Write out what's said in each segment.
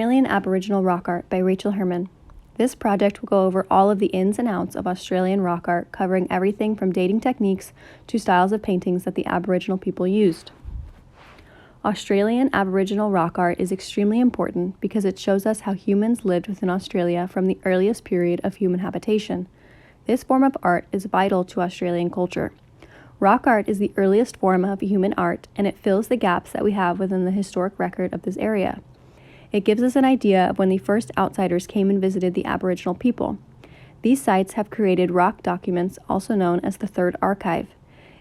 Australian Aboriginal Rock Art by Rachel Herman. This project will go over all of the ins and outs of Australian rock art, covering everything from dating techniques to styles of paintings that the Aboriginal people used. Australian Aboriginal rock art is extremely important because it shows us how humans lived within Australia from the earliest period of human habitation. This form of art is vital to Australian culture. Rock art is the earliest form of human art, and it fills the gaps that we have within the historic record of this area. It gives us an idea of when the first outsiders came and visited the Aboriginal people. These sites have created rock documents, also known as the Third Archive.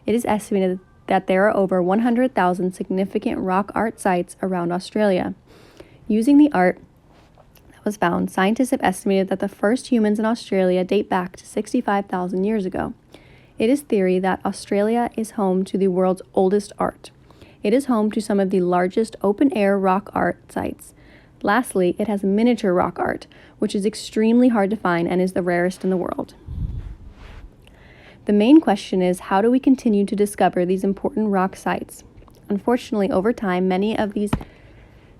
It is estimated that there are over 100,000 significant rock art sites around Australia. Using the art that was found, scientists have estimated that the first humans in Australia date back to 65,000 years ago. It is theory that Australia is home to the world's oldest art. It is home to some of the largest open-air rock art sites. Lastly, it has miniature rock art, which is extremely hard to find and is the rarest in the world. The main question is, how do we continue to discover these important rock sites? Unfortunately, over time, many of these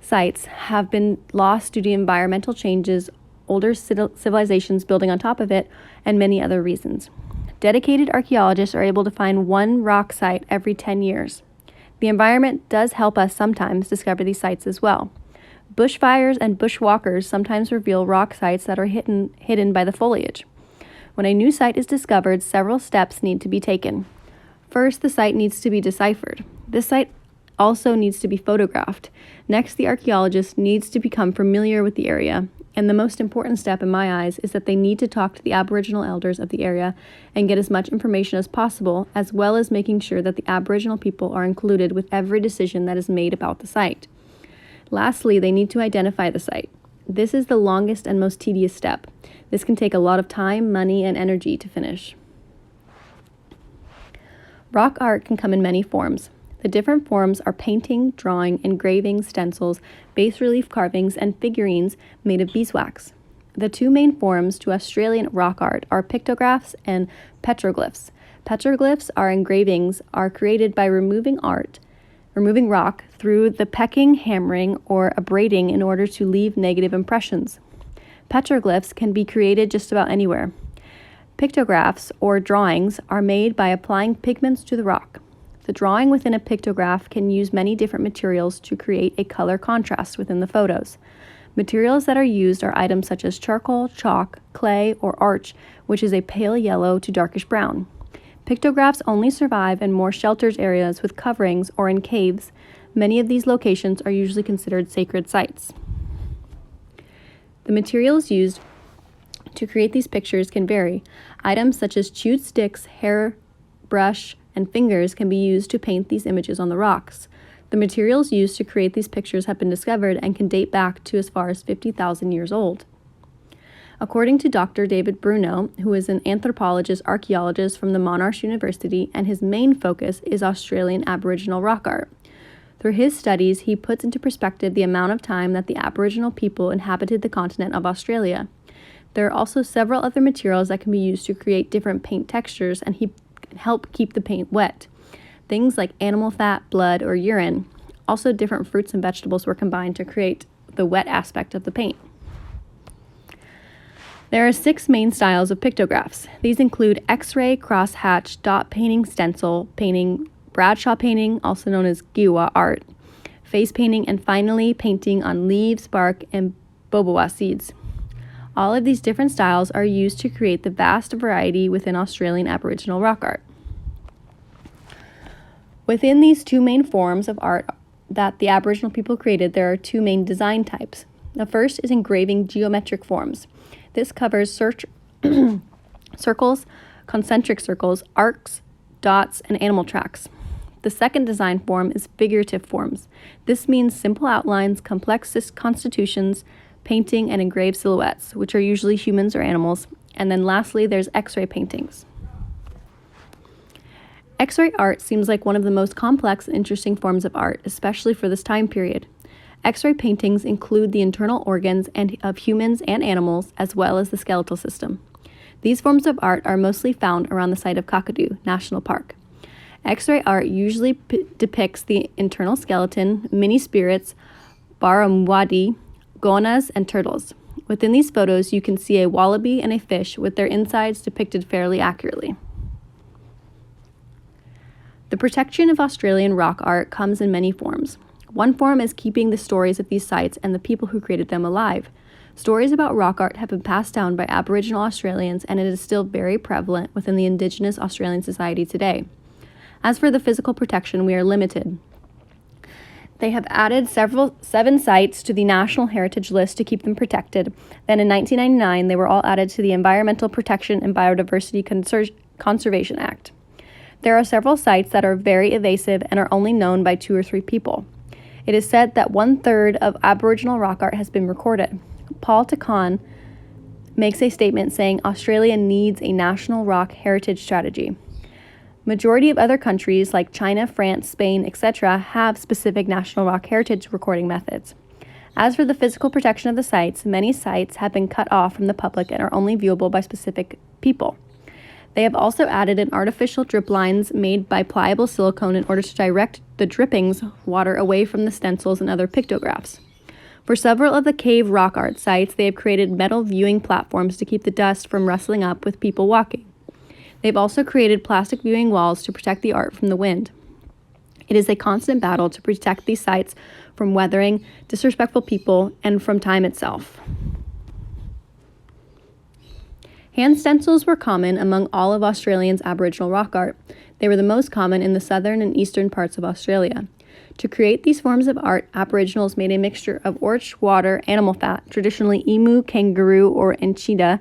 sites have been lost due to environmental changes, older civilizations building on top of it, and many other reasons. Dedicated archaeologists are able to find one rock site every 10 years. The environment does help us sometimes discover these sites as well. Bushfires and bushwalkers sometimes reveal rock sites that are hidden by the foliage. When a new site is discovered, several steps need to be taken. First, the site needs to be deciphered. This site also needs to be photographed. Next, the archaeologist needs to become familiar with the area. And the most important step in my eyes is that they need to talk to the Aboriginal elders of the area and get as much information as possible, as well as making sure that the Aboriginal people are included with every decision that is made about the site. Lastly, they need to identify the site. This is the longest and most tedious step. This can take a lot of time, money, and energy to finish. Rock art can come in many forms. The different forms are painting, drawing, engraving, stencils, bas relief carvings, and figurines made of beeswax. The two main forms to Australian rock art are pictographs and petroglyphs. Petroglyphs are engravings created by removing rock through the pecking, hammering, or abrading in order to leave negative impressions. Petroglyphs can be created just about anywhere. Pictographs, or drawings, are made by applying pigments to the rock. The drawing within a pictograph can use many different materials to create a color contrast within the photos. Materials that are used are items such as charcoal, chalk, clay, or arch, which is a pale yellow to darkish brown. Pictographs only survive in more sheltered areas with coverings or in caves. Many of these locations are usually considered sacred sites. The materials used to create these pictures can vary. Items such as chewed sticks, hair, brush, and fingers can be used to paint these images on the rocks. The materials used to create these pictures have been discovered and can date back to as far as 50,000 years old. According to Dr. David Bruno, who is an anthropologist-archaeologist from the Monash University, and his main focus is Australian Aboriginal rock art. Through his studies, he puts into perspective the amount of time that the Aboriginal people inhabited the continent of Australia. There are also several other materials that can be used to create different paint textures, and he can help keep the paint wet. Things like animal fat, blood, or urine. Also, different fruits and vegetables were combined to create the wet aspect of the paint. There are 6 main styles of pictographs. These include X-ray, crosshatch, dot painting, stencil painting, Bradshaw painting, also known as Giwa art, face painting, and finally painting on leaves, bark, and boboa seeds. All of these different styles are used to create the vast variety within Australian Aboriginal rock art. Within these 2 main forms of art that the Aboriginal people created, there are 2 main design types. The first is engraving geometric forms. This covers circles, concentric circles, arcs, dots, and animal tracks. The second design form is figurative forms. This means simple outlines, complex constitutions, painting, and engraved silhouettes, which are usually humans or animals. And then lastly, there's X-ray paintings. X-ray art seems like one of the most complex and interesting forms of art, especially for this time period. X-ray paintings include the internal organs of humans and animals, as well as the skeletal system. These forms of art are mostly found around the site of Kakadu National Park. X-ray art usually depicts the internal skeleton, mini spirits, baramwadi, goannas, and turtles. Within these photos, you can see a wallaby and a fish with their insides depicted fairly accurately. The protection of Australian rock art comes in many forms. One form is keeping the stories of these sites and the people who created them alive. Stories about rock art have been passed down by Aboriginal Australians, and it is still very prevalent within the Indigenous Australian society today. As for the physical protection, we are limited. They have added 7 sites to the National Heritage List to keep them protected. Then in 1999, they were all added to the Environmental Protection and Biodiversity Conservation Act. There are several sites that are very evasive and are only known by 2 or 3 people. It is said that 1/3 of Aboriginal rock art has been recorded. Paul Takan makes a statement saying Australia needs a national rock heritage strategy. Majority of other countries like China, France, Spain, etc. have specific national rock heritage recording methods. As for the physical protection of the sites, many sites have been cut off from the public and are only viewable by specific people. They have also added an artificial drip lines made by pliable silicone in order to direct the drippings water away from the stencils and other pictographs. For several of the cave rock art sites, they have created metal viewing platforms to keep the dust from rustling up with people walking. They've also created plastic viewing walls to protect the art from the wind. It is a constant battle to protect these sites from weathering, disrespectful people, and from time itself. Hand stencils were common among all of Australians' Aboriginal rock art. They were the most common in the southern and eastern parts of Australia. To create these forms of art, Aboriginals made a mixture of orch, water, animal fat, traditionally emu, kangaroo, or enchida,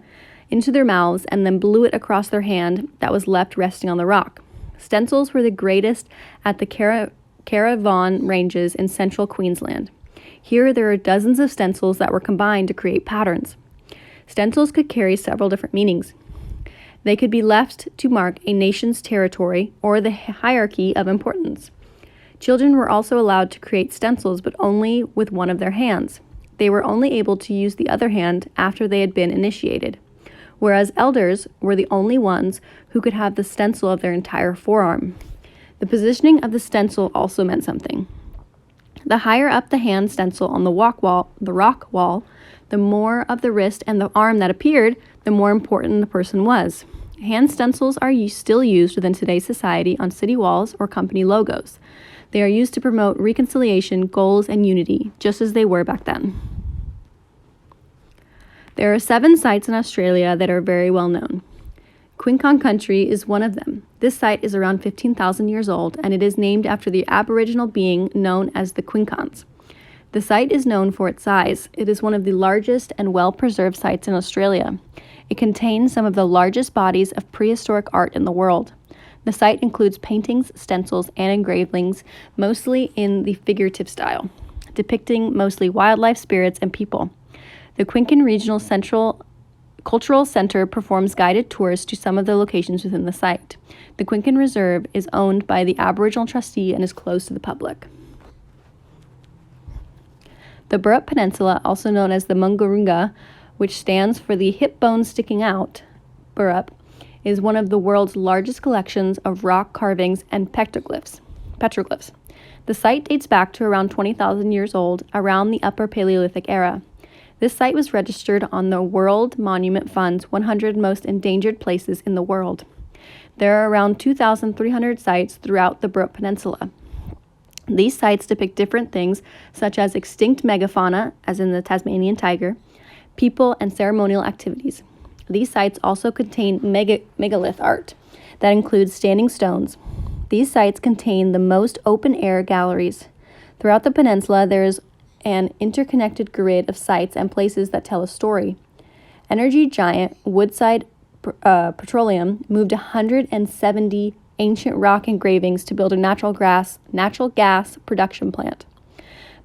into their mouths and then blew it across their hand that was left resting on the rock. Stencils were the greatest at the Caravan Ranges in central Queensland. Here there are dozens of stencils that were combined to create patterns. Stencils could carry several different meanings. They could be left to mark a nation's territory or the hierarchy of importance. Children were also allowed to create stencils, but only with one of their hands. They were only able to use the other hand after they had been initiated, whereas elders were the only ones who could have the stencil of their entire forearm. The positioning of the stencil also meant something. The higher up the hand stencil on the rock wall, the more of the wrist and the arm that appeared, the more important the person was. Hand stencils are still used within today's society on city walls or company logos. They are used to promote reconciliation, goals, and unity, just as they were back then. There are 7 sites in Australia that are very well known. Quincan Country is one of them. This site is around 15,000 years old, and it is named after the Aboriginal being known as the Quincans. The site is known for its size. It is one of the largest and well-preserved sites in Australia. It contains some of the largest bodies of prehistoric art in the world. The site includes paintings, stencils, and engravings, mostly in the figurative style, depicting mostly wildlife, spirits, and people. The Quincan Regional Cultural Center performs guided tours to some of the locations within the site. The Quincan Reserve is owned by the Aboriginal trustee and is closed to the public. The Burrup Peninsula, also known as the Mungurunga, which stands for the hip bone sticking out, Burrup, is one of the world's largest collections of rock carvings and petroglyphs. The site dates back to around 20,000 years old, around the Upper Paleolithic era. This site was registered on the World Monument Fund's 100 Most Endangered Places in the World. There are around 2,300 sites throughout the Burrup Peninsula. These sites depict different things, such as extinct megafauna, as in the Tasmanian tiger, people, and ceremonial activities. These sites also contain megalith art that includes standing stones. These sites contain the most open-air galleries. Throughout the peninsula, there is an interconnected grid of sites and places that tell a story. Energy giant Woodside Petroleum moved 170 ancient rock engravings to build a natural gas production plant.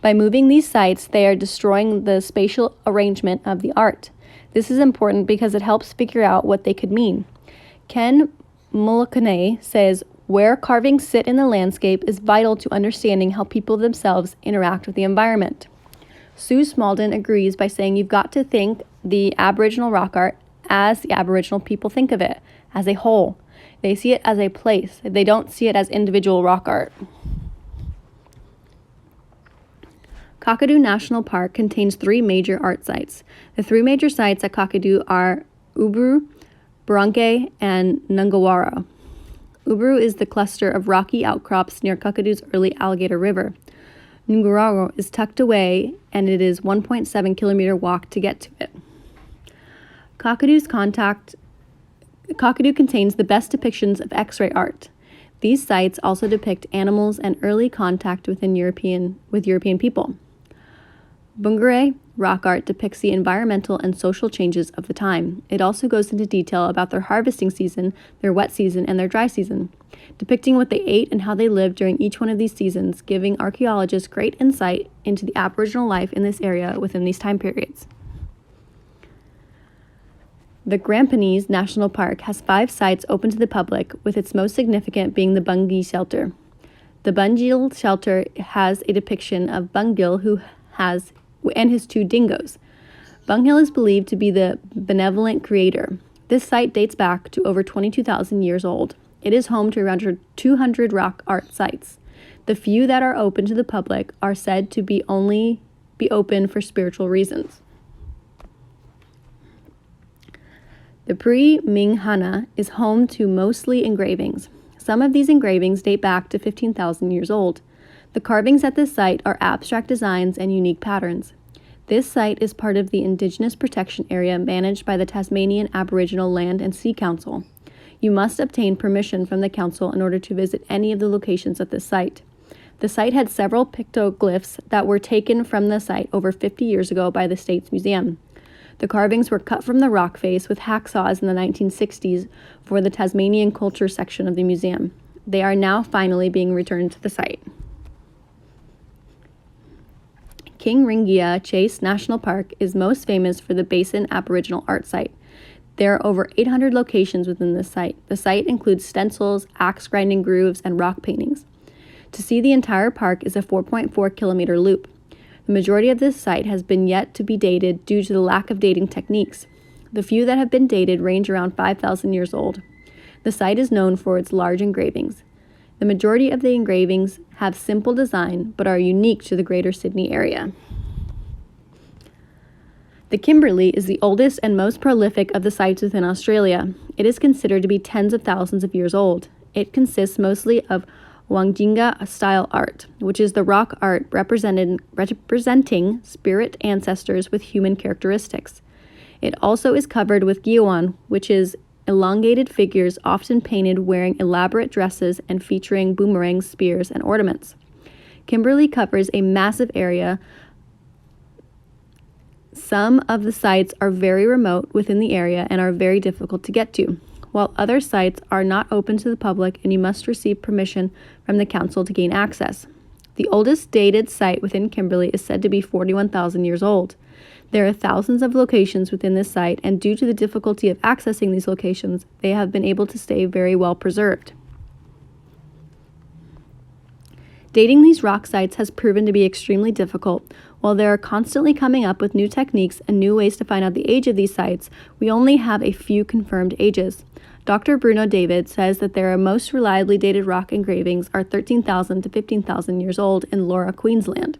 By moving these sites, they are destroying the spatial arrangement of the art. This is important because it helps figure out what they could mean. Ken Mullicanay says, where carvings sit in the landscape is vital to understanding how people themselves interact with the environment. Sue Smalden agrees by saying you've got to think the Aboriginal rock art as the Aboriginal people think of it, as a whole. They see it as a place. They don't see it as individual rock art. Kakadu National Park contains 3 major art sites. The 3 major sites at Kakadu are Uburu, Baranke, and Nungawara. Uburu is the cluster of rocky outcrops near Kakadu's early alligator river. Nungawara is tucked away, and it is 1.7 kilometer walk to get to it. Kakadu contains the best depictions of X-ray art. These sites also depict animals and early contact with European people. Bungare rock art depicts the environmental and social changes of the time. It also goes into detail about their harvesting season, their wet season, and their dry season, depicting what they ate and how they lived during each one of these seasons, giving archaeologists great insight into the Aboriginal life in this area within these time periods. The Grampians National Park has 5 sites open to the public, with its most significant being the Bungi Shelter. The Bungi Shelter has a depiction of Bungil and his 2 dingoes. Bungil is believed to be the benevolent creator. This site dates back to over 22,000 years old. It is home to around 200 rock art sites. The few that are open to the public are said to be open for spiritual reasons. The Pre-Ming Hana is home to mostly engravings. Some of these engravings date back to 15,000 years old. The carvings at this site are abstract designs and unique patterns. This site is part of the Indigenous Protection Area managed by the Tasmanian Aboriginal Land and Sea Council. You must obtain permission from the council in order to visit any of the locations at this site. The site had several pictoglyphs that were taken from the site over 50 years ago by the State's Museum. The carvings were cut from the rock face with hacksaws in the 1960s for the Tasmanian Culture section of the museum. They are now finally being returned to the site. King-Ringia Chase National Park is most famous for the Basin Aboriginal Art Site. There are over 800 locations within this site. The site includes stencils, axe-grinding grooves, and rock paintings. To see the entire park is a 4.4 kilometer loop. The majority of this site has been yet to be dated due to the lack of dating techniques. The few that have been dated range around 5,000 years old. The site is known for its large engravings. The majority of the engravings have simple design but are unique to the Greater Sydney area. The Kimberley is the oldest and most prolific of the sites within Australia. It is considered to be tens of thousands of years old. It consists mostly of Wanginga-style art, which is the rock art representing spirit ancestors with human characteristics. It also is covered with Giowan, which is elongated figures often painted wearing elaborate dresses and featuring boomerangs, spears, and ornaments. Kimberley covers a massive area. Some of the sites are very remote within the area and are very difficult to get to, while other sites are not open to the public and you must receive permission from the council to gain access. The oldest dated site within Kimberley is said to be 41,000 years old. There are thousands of locations within this site, and due to the difficulty of accessing these locations, they have been able to stay very well preserved. Dating these rock sites has proven to be extremely difficult. While they are constantly coming up with new techniques and new ways to find out the age of these sites, we only have a few confirmed ages. Dr. Bruno David says that their most reliably dated rock engravings are 13,000 to 15,000 years old in Laura, Queensland.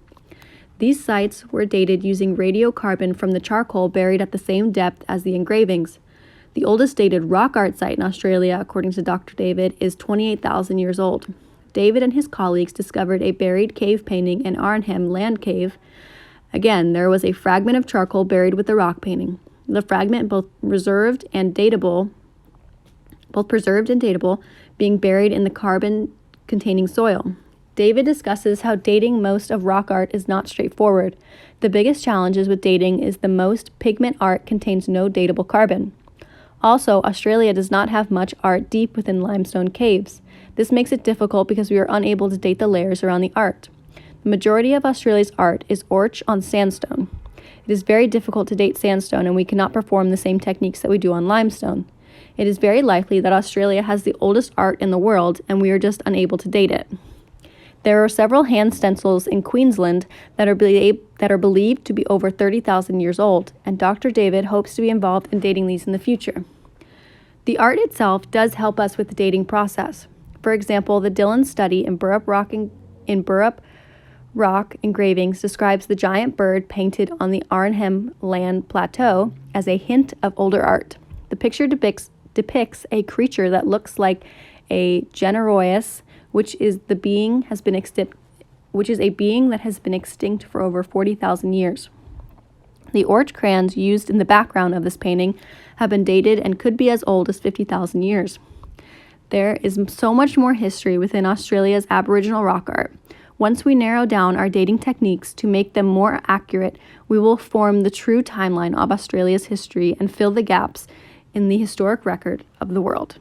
These sites were dated using radiocarbon from the charcoal buried at the same depth as the engravings. The oldest dated rock art site in Australia, according to Dr. David, is 28,000 years old. David and his colleagues discovered a buried cave painting in Arnhem Land Cave. Again, there was a fragment of charcoal buried with the rock painting. The fragment both preserved and datable, being buried in the carbon-containing soil. David discusses how dating most of rock art is not straightforward. The biggest challenges with dating is the most pigment art contains no datable carbon. Also, Australia does not have much art deep within limestone caves. This makes it difficult because we are unable to date the layers around the art. The majority of Australia's art is orch on sandstone. It is very difficult to date sandstone, and we cannot perform the same techniques that we do on limestone. It is very likely that Australia has the oldest art in the world, and we are just unable to date it. There are several hand stencils in Queensland that are believed to be over 30,000 years old, and Dr. David hopes to be involved in dating these in the future. The art itself does help us with the dating process. For example, the Dillon study in Burrup rock engravings describes the giant bird painted on the Arnhem Land Plateau as a hint of older art. The picture depicts a creature that looks like a Generois, which is a being that has been extinct for over 40,000 years. The orange crayons used in the background of this painting have been dated and could be as old as 50,000 years. There is so much more history within Australia's Aboriginal rock art. Once we narrow down our dating techniques to make them more accurate, we will form the true timeline of Australia's history and fill the gaps in the historic record of the world.